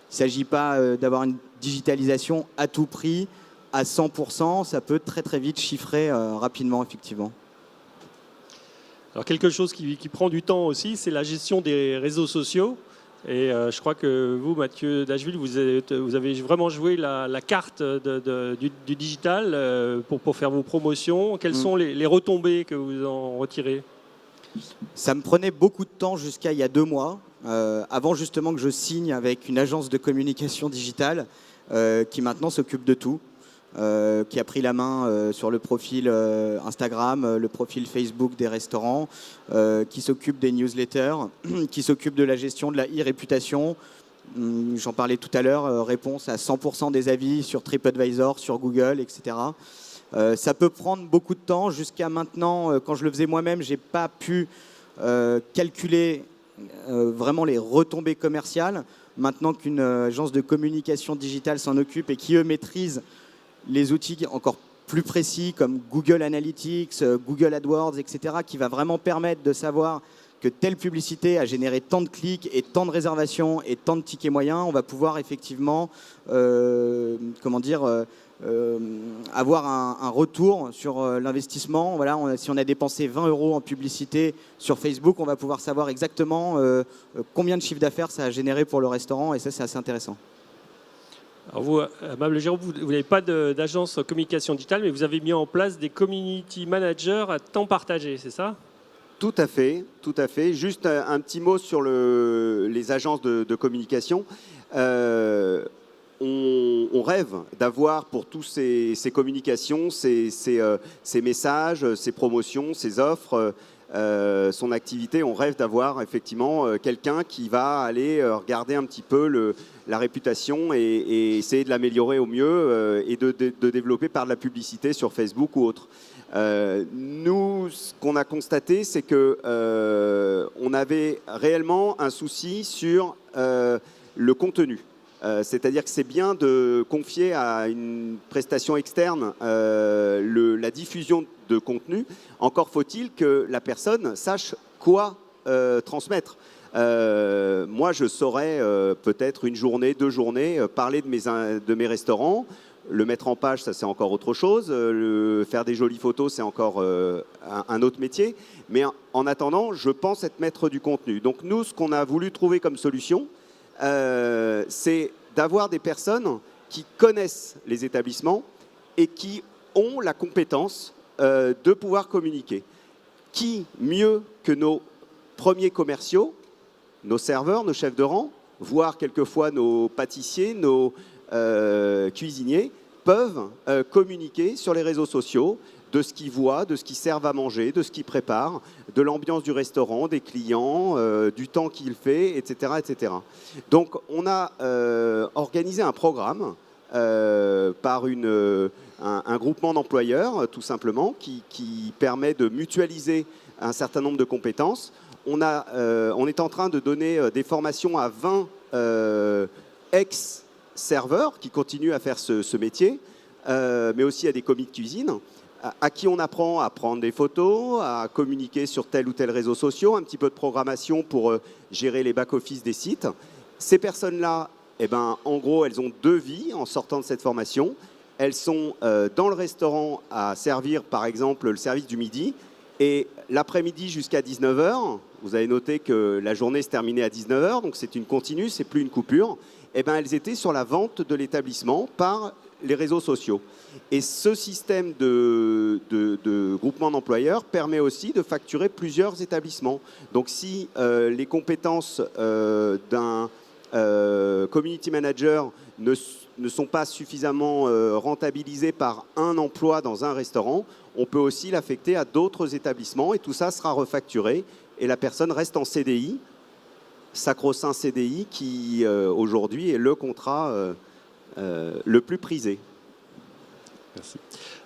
s'agit pas d'avoir une digitalisation à tout prix, à 100%. Ça peut très très vite chiffrer rapidement, effectivement. Alors quelque chose qui prend du temps aussi, c'est la gestion des réseaux sociaux. Et je crois que vous, Mathieu Dacheville, vous avez vraiment joué la carte du digital pour faire vos promotions. Quelles sont les retombées que vous en retirez ? Ça me prenait beaucoup de temps jusqu'à il y a 2 mois, avant justement que je signe avec une agence de communication digitale qui maintenant s'occupe de tout, qui a pris la main sur le profil Instagram, le profil Facebook des restaurants, qui s'occupe des newsletters, qui s'occupe de la gestion de la e-réputation. J'en parlais tout à l'heure, réponse à 100% des avis sur TripAdvisor, sur Google, etc. Ça peut prendre beaucoup de temps. Jusqu'à maintenant, quand je le faisais moi-même, je n'ai pas pu calculer vraiment les retombées commerciales. Maintenant qu'une agence de communication digitale s'en occupe et qui, eux, maîtrisent les outils encore plus précis comme Google Analytics, Google AdWords, etc., qui va vraiment permettre de savoir que telle publicité a généré tant de clics et tant de réservations et tant de tickets moyens, on va pouvoir effectivement avoir un retour sur l'investissement. Voilà, si on a dépensé 20 € en publicité sur Facebook, on va pouvoir savoir exactement combien de chiffre d'affaires ça a généré pour le restaurant, et ça, c'est assez intéressant. Alors vous, Mable Géraud, vous n'avez pas d'agence communication digitale, mais vous avez mis en place des community managers à temps partagé, c'est ça ? Tout à fait, tout à fait. Juste un petit mot sur les agences de communication. On rêve d'avoir pour tous ces communications, ces messages, ces promotions, ces offres, son activité. On rêve d'avoir effectivement quelqu'un qui va aller regarder un petit peu la réputation et essayer de l'améliorer au mieux et de développer par de la publicité sur Facebook ou autre. Nous, ce qu'on a constaté, c'est que on avait réellement un souci sur le contenu. C'est-à-dire que c'est bien de confier à une prestation externe la diffusion de contenu. Encore faut-il que la personne sache quoi transmettre. Moi, je saurais peut-être une journée, 2 journées parler de mes restaurants. Le mettre en page, ça c'est encore autre chose. Faire des jolies photos, c'est encore un autre métier. Mais en attendant, je pense être maître du contenu. Donc nous, ce qu'on a voulu trouver comme solution, c'est d'avoir des personnes qui connaissent les établissements et qui ont la compétence de pouvoir communiquer. Qui mieux que nos premiers commerciaux, nos serveurs, nos chefs de rang, voire quelquefois nos pâtissiers, nos cuisiniers, peuvent communiquer sur les réseaux sociaux de ce qu'ils voient, de ce qu'ils servent à manger, de ce qu'ils préparent, de l'ambiance du restaurant, des clients, du temps qu'il fait, etc., etc. Donc on a organisé un programme par un groupement d'employeurs, tout simplement, qui permet de mutualiser un certain nombre de compétences. On est en train de donner des formations à 20 ex-serveurs qui continuent à faire ce métier, mais aussi à des commis de cuisine, à qui on apprend à prendre des photos, à communiquer sur tel ou tel réseau social, un petit peu de programmation pour gérer les back-office des sites. Ces personnes-là, en gros, elles ont 2 vies en sortant de cette formation. Elles sont dans le restaurant à servir, par exemple, le service du midi. Et l'après-midi jusqu'à 19h, vous avez noté que la journée se terminait à 19h, donc c'est une continue, c'est plus une coupure. Elles étaient sur la vente de l'établissement par les réseaux sociaux. Et ce système de groupement d'employeurs permet aussi de facturer plusieurs établissements. Donc si les compétences d'un community manager ne sont pas suffisamment rentabilisées par un emploi dans un restaurant, on peut aussi l'affecter à d'autres établissements et tout ça sera refacturé et la personne reste en CDI, sacro-saint CDI qui aujourd'hui est le contrat le plus prisé. Merci.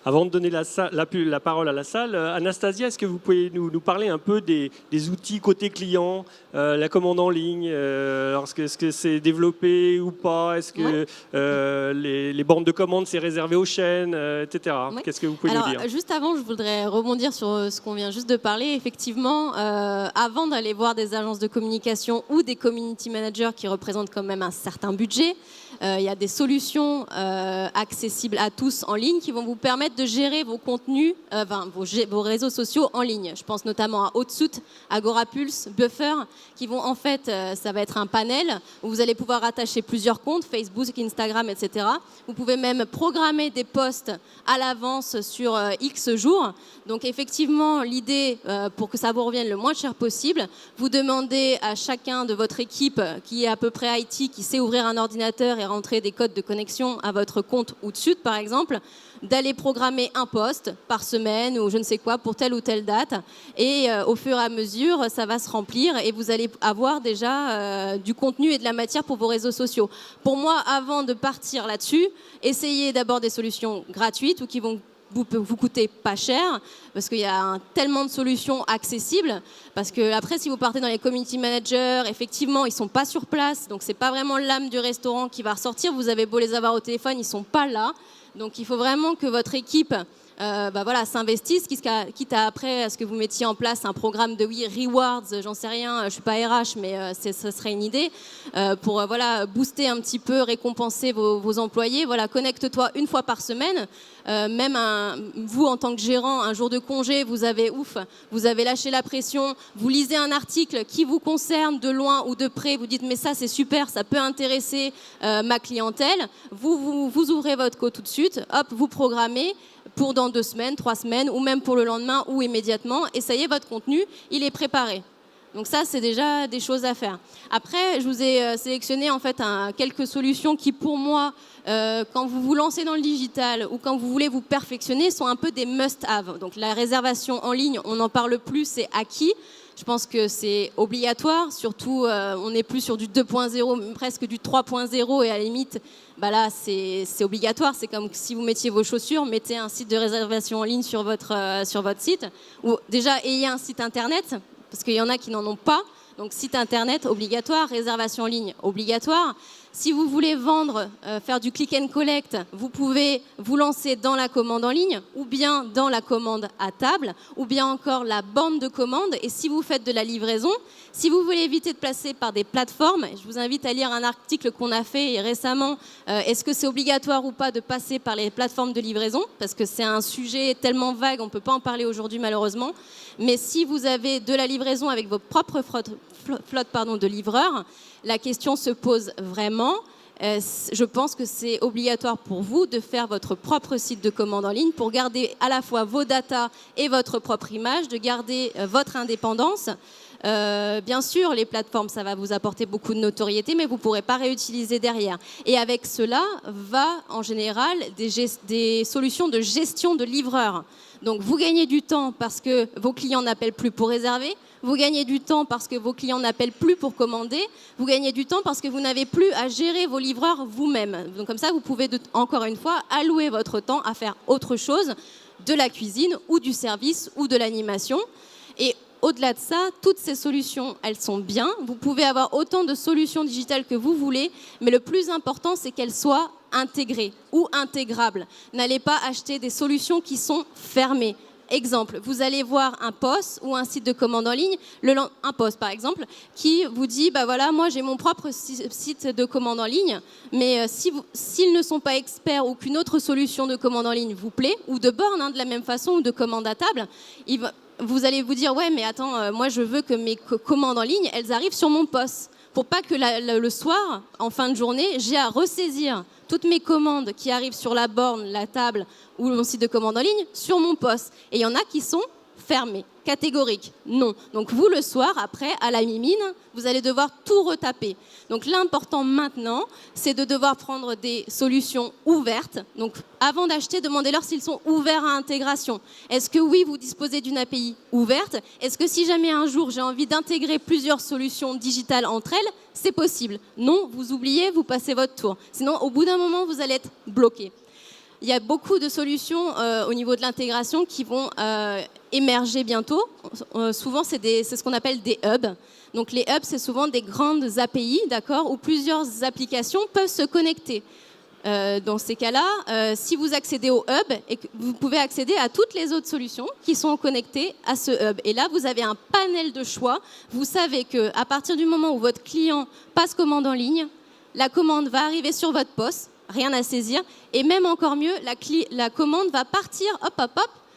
Avant de donner la parole à la salle, Anastasia, est-ce que vous pouvez nous parler un peu des outils côté client, la commande en ligne, est-ce que c'est développé ou pas, est-ce que les bornes de commande c'est réservé aux chaînes, etc. Ouais. Qu'est-ce que vous pouvez nous dire? Juste avant, je voudrais rebondir sur ce qu'on vient juste de parler. Effectivement, avant d'aller voir des agences de communication ou des community managers qui représentent quand même un certain budget, il y a des solutions accessibles à tous en ligne qui vont vous permettre de gérer vos contenus, vos réseaux sociaux en ligne. Je pense notamment à Hotsuite, Agorapulse, Buffer, qui vont en fait, ça va être un panel où vous allez pouvoir attacher plusieurs comptes, Facebook, Instagram, etc. Vous pouvez même programmer des posts à l'avance sur X jours. Donc effectivement, l'idée, pour que ça vous revienne le moins cher possible, vous demandez à chacun de votre équipe qui est à peu près IT, qui sait ouvrir un ordinateur et rentrer des codes de connexion à votre compte Hotsuite, par exemple, d'aller programmer un post par semaine ou je ne sais quoi pour telle ou telle date. Et au fur et à mesure, ça va se remplir et vous allez avoir déjà du contenu et de la matière pour vos réseaux sociaux. Pour moi, avant de partir là-dessus, essayez d'abord des solutions gratuites ou qui vont vous coûter pas cher, parce qu'il y a tellement de solutions accessibles, parce que après si vous partez dans les community managers, effectivement ils sont pas sur place, donc c'est pas vraiment l'âme du restaurant qui va ressortir, vous avez beau les avoir au téléphone, ils sont pas là, donc il faut vraiment que votre équipe s'investissent, quitte à après à ce que vous mettiez en place un programme de rewards, j'en sais rien, je suis pas RH, mais ça serait une idée, pour booster un petit peu, récompenser vos employés. Voilà, connecte-toi une fois par semaine, même vous en tant que gérant, un jour de congé, vous avez lâché la pression, vous lisez un article qui vous concerne de loin ou de près, vous dites mais ça c'est super, ça peut intéresser ma clientèle, vous ouvrez votre code tout de suite, hop, vous programmez pour dans 2 semaines, 3 semaines, ou même pour le lendemain ou immédiatement, et ça y est, votre contenu, il est préparé. Donc ça, c'est déjà des choses à faire. Après, je vous ai sélectionné en fait quelques solutions qui, pour moi, quand vous vous lancez dans le digital ou quand vous voulez vous perfectionner, sont un peu des must-have. Donc la réservation en ligne, on n'en parle plus, c'est acquis. Je pense que c'est obligatoire, surtout on n'est plus sur du 2.0, presque du 3.0 et à la limite, là c'est obligatoire. C'est comme si vous mettiez vos chaussures, mettez un site de réservation en ligne sur votre site, ou déjà ayez un site internet, parce qu'il y en a qui n'en ont pas. Donc site internet obligatoire, réservation en ligne obligatoire. Si vous voulez vendre, faire du click and collect, vous pouvez vous lancer dans la commande en ligne ou bien dans la commande à table ou bien encore la borne de commande. Et si vous faites de la livraison, si vous voulez éviter de passer par des plateformes, je vous invite à lire un article qu'on a fait récemment. Est-ce que c'est obligatoire ou pas de passer par les plateformes de livraison? Parce que c'est un sujet tellement vague, on ne peut pas en parler aujourd'hui malheureusement. Mais si vous avez de la livraison avec vos propres flottes de livreurs, la question se pose vraiment. Je pense que c'est obligatoire pour vous de faire votre propre site de commande en ligne pour garder à la fois vos datas et votre propre image, de garder votre indépendance. Bien sûr, les plateformes, ça va vous apporter beaucoup de notoriété, mais vous ne pourrez pas réutiliser derrière. Et avec cela, va en général des solutions de gestion de livreurs. Donc vous gagnez du temps parce que vos clients n'appellent plus pour réserver, vous gagnez du temps parce que vos clients n'appellent plus pour commander, vous gagnez du temps parce que vous n'avez plus à gérer vos livreurs vous-même. Donc comme ça, vous pouvez encore une fois allouer votre temps à faire autre chose, de la cuisine ou du service ou de l'animation. Et au-delà de ça, toutes ces solutions, elles sont bien. Vous pouvez avoir autant de solutions digitales que vous voulez, mais le plus important, c'est qu'elles soient intégrées ou intégrables. N'allez pas acheter des solutions qui sont fermées. Exemple, vous allez voir un POS ou un site de commande en ligne, un POS par exemple, qui vous dit, bah voilà, moi j'ai mon propre site de commande en ligne, mais s'ils ne sont pas experts ou qu'une autre solution de commande en ligne vous plaît, ou de borne de la même façon, ou de commande à table, vous allez vous dire, ouais, mais attends, moi je veux que mes commandes en ligne, elles arrivent sur mon POS. Pour pas que le soir, en fin de journée, j'ai à ressaisir toutes mes commandes qui arrivent sur la borne, la table ou mon site de commande en ligne sur mon POS. Et il y en a qui sont fermés, catégoriques, non. Donc vous, le soir, après, à la mimine, vous allez devoir tout retaper. Donc l'important maintenant, c'est de devoir prendre des solutions ouvertes. Donc avant d'acheter, demandez-leur s'ils sont ouverts à intégration. Est-ce que oui, vous disposez d'une API ouverte? Est-ce que si jamais un jour j'ai envie d'intégrer plusieurs solutions digitales entre elles, c'est possible? Non, vous oubliez, vous passez votre tour. Sinon, au bout d'un moment, vous allez être bloqué. Il y a beaucoup de solutions au niveau de l'intégration qui vont émerger bientôt. Souvent, c'est ce qu'on appelle des hubs. Donc les hubs, c'est souvent des grandes API, d'accord, où plusieurs applications peuvent se connecter. Dans ces cas-là, si vous accédez au hub, vous pouvez accéder à toutes les autres solutions qui sont connectées à ce hub. Et là, vous avez un panel de choix. Vous savez qu'à partir du moment où votre client passe commande en ligne, la commande va arriver sur votre POS, rien à saisir. Et même encore mieux, la commande va partir,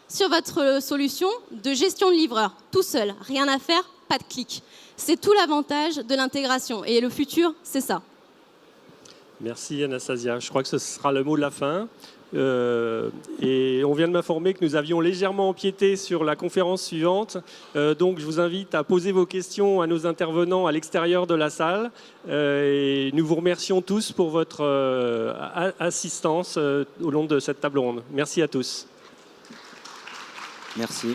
sur votre solution de gestion de livreur, tout seul. Rien à faire, pas de clic. C'est tout l'avantage de l'intégration. Et le futur, c'est ça. Merci Anastasia. Je crois que ce sera le mot de la fin. Et on vient de m'informer que nous avions légèrement empiété sur la conférence suivante. Donc je vous invite à poser vos questions à nos intervenants à l'extérieur de la salle. Et nous vous remercions tous pour votre assistance au long de cette table ronde. Merci à tous. Merci.